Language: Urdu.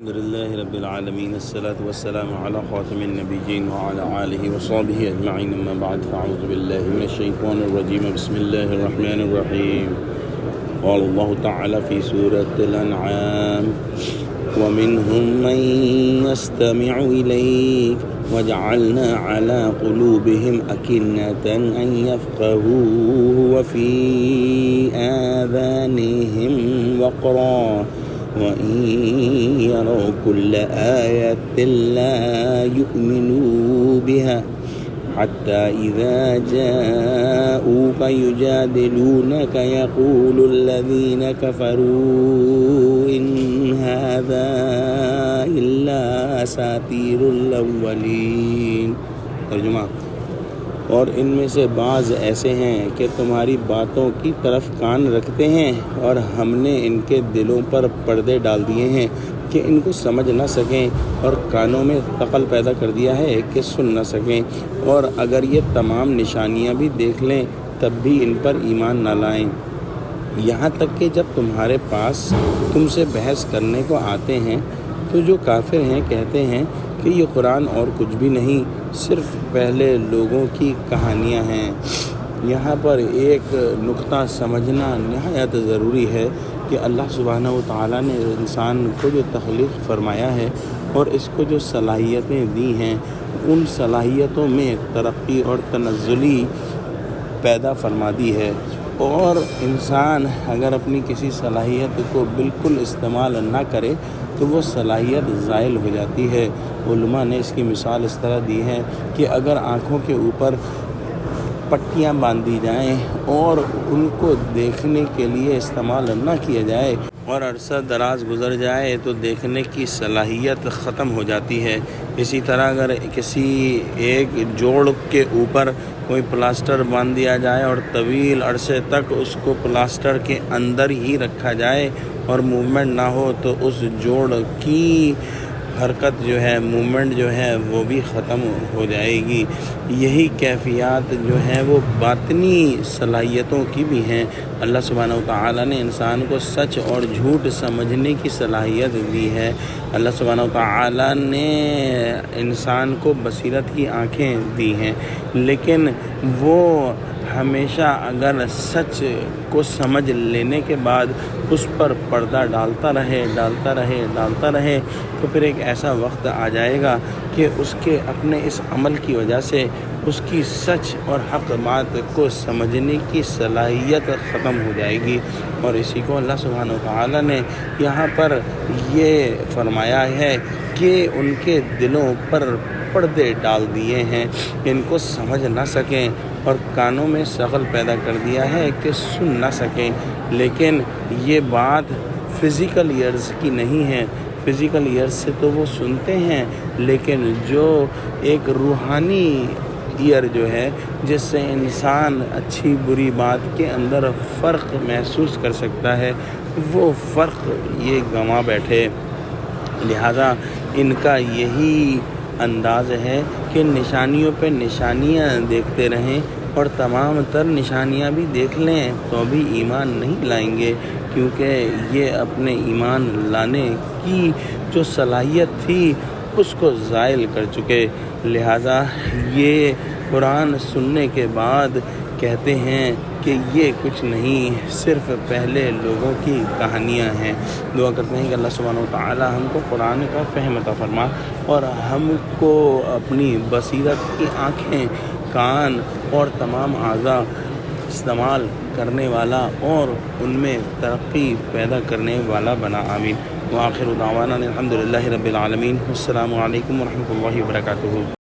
الحمد لله رب العالمين الصلاة والسلام على خاتم النبيين وعلى آله وصحبه أجمعين أما بعد فأعوذ بالله من الشيطان الرجيم بسم الله الرحمن الرحيم قال الله تعالى في سورة الأنعام ومنهم من يستمع إليك وجعلنا على قلوبهم أكنة أن يفقهوه وفي آذانهم وقرا وَإِن يَرَوْا كُلَّ آيَةٍ لَا يُؤْمِنُوا بِهَا حَتَّى إِذَا جَاءُوكَ يُجَادِلُونَكَ يَقُولُ الَّذِينَ كَفَرُوا إِنْ هَذَا إِلَّا أَسَاطِيرُ الْأَوَّلِينَ ترجمہ اور ان میں سے بعض ایسے ہیں کہ تمہاری باتوں کی طرف کان رکھتے ہیں اور ہم نے ان کے دلوں پر پردے ڈال دیے ہیں کہ ان کو سمجھ نہ سکیں اور کانوں میں ثقل پیدا کر دیا ہے کہ سن نہ سکیں، اور اگر یہ تمام نشانیاں بھی دیکھ لیں تب بھی ان پر ایمان نہ لائیں، یہاں تک کہ جب تمہارے پاس تم سے بحث کرنے کو آتے ہیں تو جو کافر ہیں کہتے ہیں کہ یہ قرآن اور کچھ بھی نہیں، صرف پہلے لوگوں کی کہانیاں ہیں۔ یہاں پر ایک نقطہ سمجھنا نہایت ضروری ہے کہ اللہ سبحانہ و تعالیٰ نے انسان کو جو تخلیق فرمایا ہے اور اس کو جو صلاحیتیں دی ہیں، ان صلاحیتوں میں ترقی اور تنزلی پیدا فرما دی ہے، اور انسان اگر اپنی کسی صلاحیت کو بالکل استعمال نہ کرے تو وہ صلاحیت زائل ہو جاتی ہے۔ علماء نے اس کی مثال اس طرح دی ہے کہ اگر آنکھوں کے اوپر پٹیاں باندھ دی جائیں اور ان کو دیکھنے کے لیے استعمال نہ کیا جائے اور عرصہ دراز گزر جائے تو دیکھنے کی صلاحیت ختم ہو جاتی ہے۔ اسی طرح اگر کسی ایک جوڑ کے اوپر کوئی پلاسٹر باندھ دیا جائے اور طویل عرصے تک اس کو پلاسٹر کے اندر ہی رکھا جائے اور موومنٹ نہ ہو تو اس جوڑ کی حرکت جو ہے، موومنٹ جو ہے وہ بھی ختم ہو جائے گی۔ یہی کیفیات جو ہیں وہ باطنی صلاحیتوں کی بھی ہیں۔ اللہ سبحانہ و تعالیٰ نے انسان کو سچ اور جھوٹ سمجھنے کی صلاحیت دی ہے۔ اللہ سبحانہ و تعالیٰ نے انسان کو بصیرت کی آنکھیں دی ہیں، لیکن وہ ہمیشہ اگر سچ کو سمجھ لینے کے بعد اس پر پردہ ڈالتا رہے تو پھر ایک ایسا وقت آ جائے گا کہ اس کے اپنے اس عمل کی وجہ سے اس کی سچ اور حق بات کو سمجھنے کی صلاحیت ختم ہو جائے گی، اور اسی کو اللہ سبحانہ و تعالیٰ نے یہاں پر یہ فرمایا ہے کہ ان کے دلوں پر پردے ڈال دیے ہیں کہ ان کو سمجھ نہ سکیں، اور کانوں میں ثقل پیدا کر دیا ہے کہ سن نہ سکیں۔ لیکن یہ بات فزیکل ایئرز کی نہیں ہے، فزیکل ایئرز سے تو وہ سنتے ہیں، لیکن جو ایک روحانی ایئر جو ہے جس سے انسان اچھی بری بات کے اندر فرق محسوس کر سکتا ہے، وہ فرق یہ گنوا بیٹھے۔ لہذا ان کا یہی انداز ہے کہ نشانیوں پہ نشانیاں دیکھتے رہیں، اور تمام تر نشانیاں بھی دیکھ لیں تو بھی ایمان نہیں لائیں گے، کیونکہ یہ اپنے ایمان لانے کی جو صلاحیت تھی اس کو زائل کر چکے۔ لہذا یہ قرآن سننے کے بعد کہتے ہیں کہ یہ کچھ نہیں، صرف پہلے لوگوں کی کہانیاں ہیں۔ دعا کرتے ہیں کہ اللہ سبحانہ و تعالی ہم کو قرآن کا فہم عطا فرما، اور ہم کو اپنی بصیرت کی آنکھیں، کان اور تمام اعضاء استعمال کرنے والا اور ان میں ترقی پیدا کرنے والا بنا، آمین۔ وآخر دعوانا الحمد للہ رب العالمین۔ السلام علیکم ورحمۃ اللہ وبرکاتہ۔